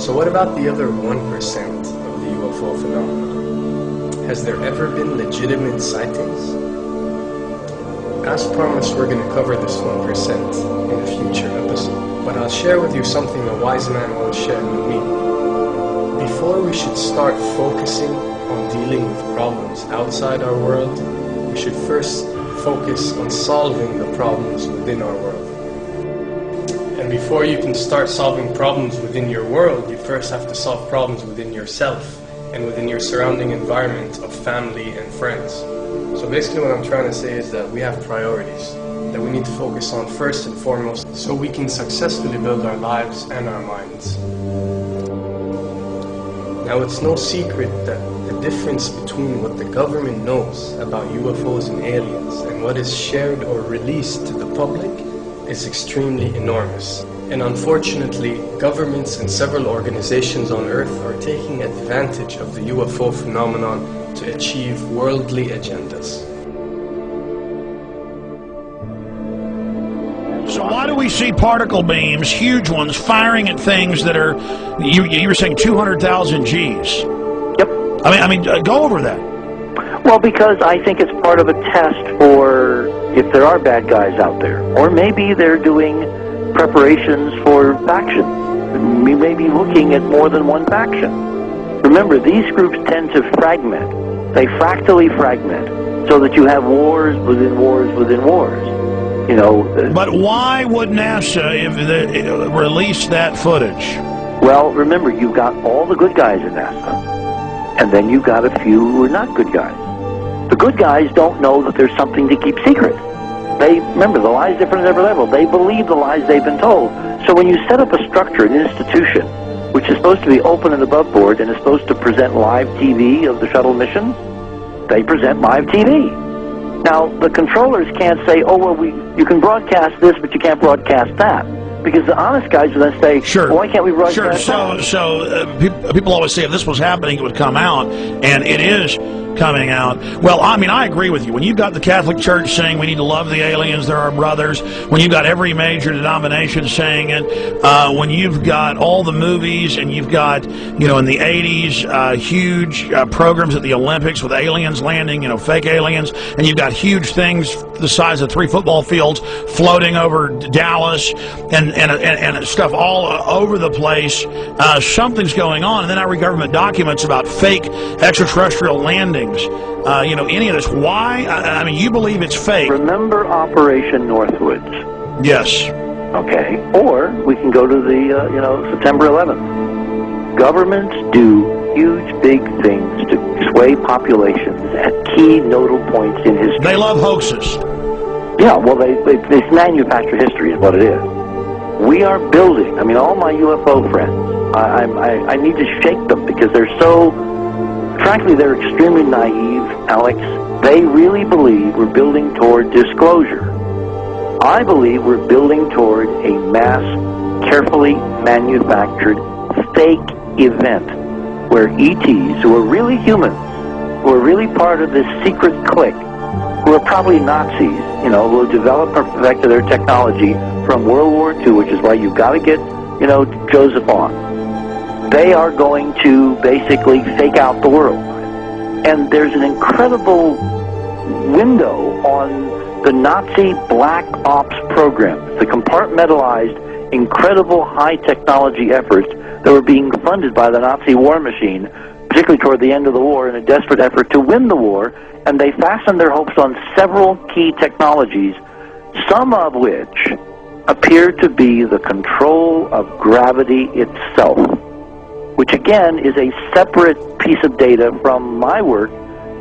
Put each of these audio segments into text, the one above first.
So what about the other 1% of the UFO phenomenon? Has there ever been legitimate sightings? As promised, we're going to cover this 1% in a future episode. But I'll share with you something a wise man once shared with me. Before we should start focusing on dealing with problems outside our world, we should first focus on solving the problems within our world. And before you can start solving problems within your world, you first have to solve problems within yourself and within your surrounding environment of family and friends. So basically what I'm trying to say is that we have priorities that we need to focus on first and foremost so we can successfully build our lives and our minds. Now, it's no secret that the difference between what the government knows about UFOs and aliens and what is shared or released to the public is extremely enormous. And unfortunately, governments and several organizations on Earth are taking advantage of the UFO phenomenon to achieve worldly agendas. So why do we see particle beams, huge ones, firing at things that are, you were saying 200,000 Gs? Yep. I mean, go over that. Well, because I think it's part of a test for if there are bad guys out there. Or maybe they're doing preparations for faction. We may be looking at more than one faction. Remember, these groups tend to fragment. They fractally fragment so that you have wars within wars within wars. You know. But why would NASA release that footage? Well, remember, you've got all the good guys in NASA, and then you've got a few who are not good guys. The good guys don't know that there's something to keep secret. Remember, the lie's different at every level. They believe the lies they've been told. So when you set up a structure, an institution, which is supposed to be open and above board and is supposed to present live TV of the shuttle mission, they present live TV. Now, the controllers can't say, oh, well, you can broadcast this, but you can't broadcast that. Because the honest guys will then say, sure. Well, why can't we broadcast that? So people always say if this was happening, it would come out, and it is coming out. Well, I mean, I agree with you. When you've got the Catholic Church saying we need to love the aliens, they're our brothers, when you've got every major denomination saying it, when you've got all the movies, and you've got, you know, in the 80s, huge programs at the Olympics with aliens landing, you know, fake aliens, and you've got huge things the size of 3 football fields floating over Dallas, and stuff all over the place. Something's going on, and then I read government documents about fake extraterrestrial landings. You know, any of this. Why? I mean, you believe it's fake. Remember Operation Northwoods? Yes. Okay. Or we can go to the, September 11th. Governments do huge, big things to sway populations at key nodal points in history. They love hoaxes. Yeah, well, they manufacture history is what it is. We are building, I mean, all my UFO friends, I need to shake them because they're so, frankly, they're extremely naive, Alex. They really believe we're building toward disclosure. I believe we're building toward a mass, carefully manufactured, fake event where ETs, who are really humans, who are really part of this secret clique, who are probably Nazis, you know, who have developed or perfected their technology from World War II, which is why you've got to get, Joseph on. They are going to basically fake out the world. And there's an incredible window on the Nazi black ops program, the compartmentalized, incredible high technology efforts that were being funded by the Nazi war machine, particularly toward the end of the war, in a desperate effort to win the war. And they fastened their hopes on several key technologies, some of which appear to be the control of gravity itself, which again is a separate piece of data from my work,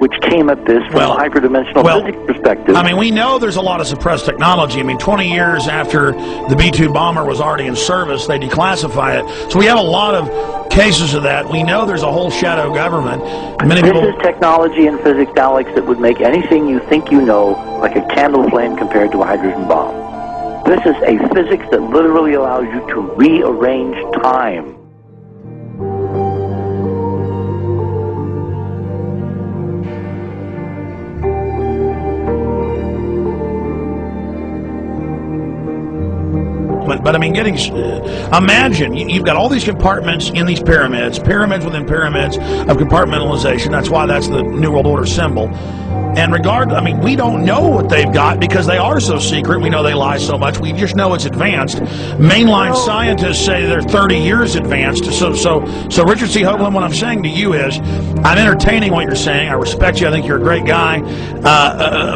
which came at this from a hyperdimensional physics perspective. I mean, we know there's a lot of suppressed technology. I mean, 20 years after the B-2 bomber was already in service, they declassify it. So we have a lot of cases of that. We know there's a whole shadow government. This is technology in physics, Alex, that would make anything you think you know like a candle flame compared to a hydrogen bomb. This is a physics that literally allows you to rearrange time. experiment. But I mean, imagine you've got all these compartments in these pyramids, pyramids within pyramids of compartmentalization. That's why that's the New World Order symbol. And I mean, we don't know what they've got because they are so secret. We know they lie so much. We just know it's advanced. Mainline scientists say they're 30 years advanced. So Richard C. Hoagland, what I'm saying to you is, I'm entertaining what you're saying. I respect you. I think you're a great guy.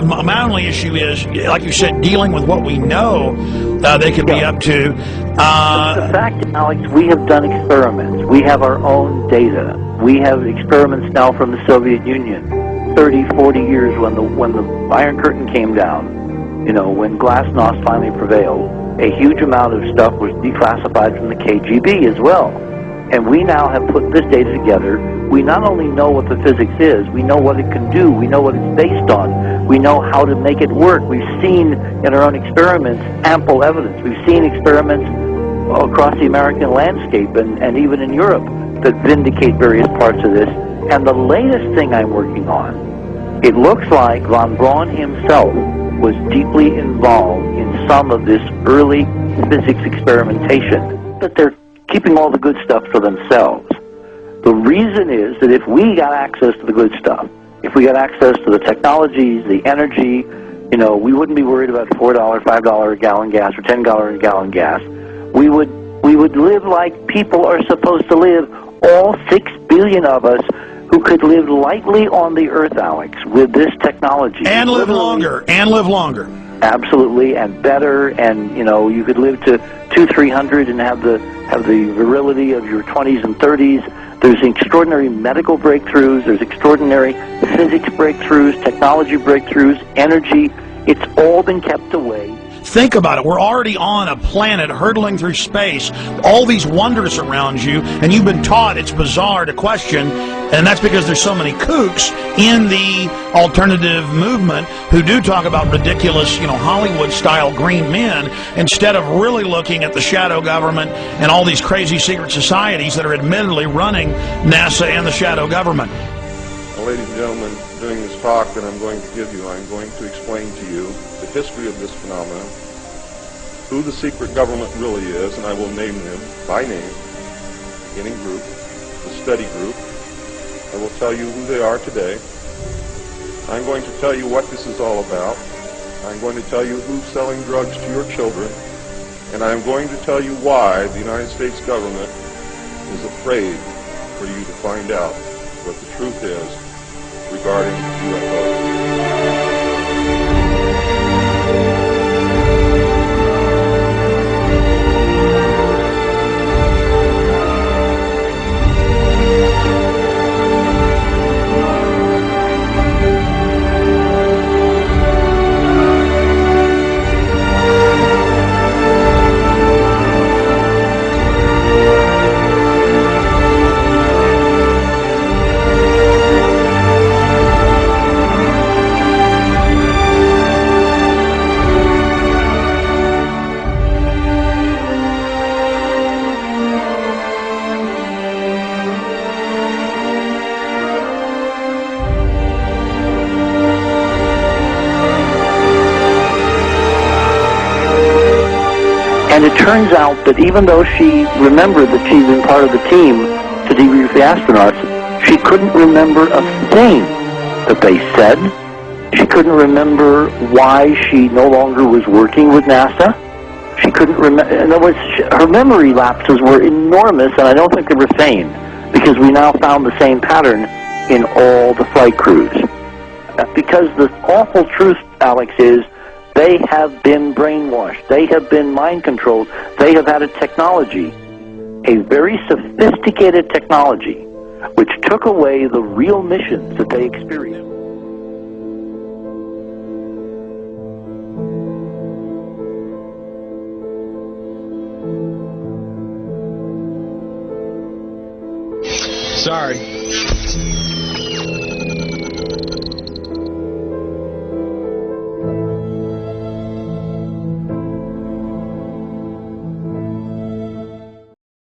My only issue is, like you said, dealing with what we know they could be up to. The fact, Alex, we have done experiments. We have our own data. We have experiments now from the Soviet Union. 30, 40 years when the Iron Curtain came down, you know, when Glasnost finally prevailed, a huge amount of stuff was declassified from the KGB as well. And we now have put this data together. We not only know what the physics is, we know what it can do, we know what it's based on, we know how to make it work. We've seen in our own experiments ample evidence. We've seen experiments across the American landscape and even in Europe that vindicate various parts of this. And the latest thing I'm working on, it looks like von Braun himself was deeply involved in some of this early physics experimentation, but they're keeping all the good stuff for themselves. The reason is that if we got access to the good stuff, if we got access to the technologies, the energy, you know, we wouldn't be worried about $4, $5 a gallon gas or $10 a gallon gas. We would live like people are supposed to live, all 6 billion of us, who could live lightly on the earth, Alex, with this technology. And live longer. Absolutely, and better, and, you know, you could live to 200-300 and have the virility of your 20s and 30s. There's extraordinary medical breakthroughs, there's extraordinary physics breakthroughs, technology breakthroughs, energy. It's all been kept away. Think about it. We're already on a planet hurtling through space, all these wonders around you, and you've been taught it's bizarre to question, and that's because there's so many kooks in the alternative movement who do talk about ridiculous, you know, Hollywood-style green men, instead of really looking at the shadow government and all these crazy secret societies that are admittedly running NASA and the shadow government. Well, ladies and gentlemen, during this talk that I'm going to give you, I'm going to explain to you the history of this phenomenon, who the secret government really is, and I will name them by name, beginning group, the study group. I will tell you who they are today. I'm going to tell you what this is all about. I'm going to tell you who's selling drugs to your children, and I'm going to tell you why the United States government is afraid for you to find out what the truth is regarding UFOs. And it turns out that even though she remembered that she'd been part of the team to debrief the astronauts, she couldn't remember a thing that they said. She couldn't remember why she no longer was working with NASA. She couldn't remember. In other words, her memory lapses were enormous, and I don't think they were feigned, because we now found the same pattern in all the flight crews. Because the awful truth, Alex, is they have been brainwashed. They have been mind controlled. They have had a technology, a very sophisticated technology, which took away the real missions that they experienced. Sorry.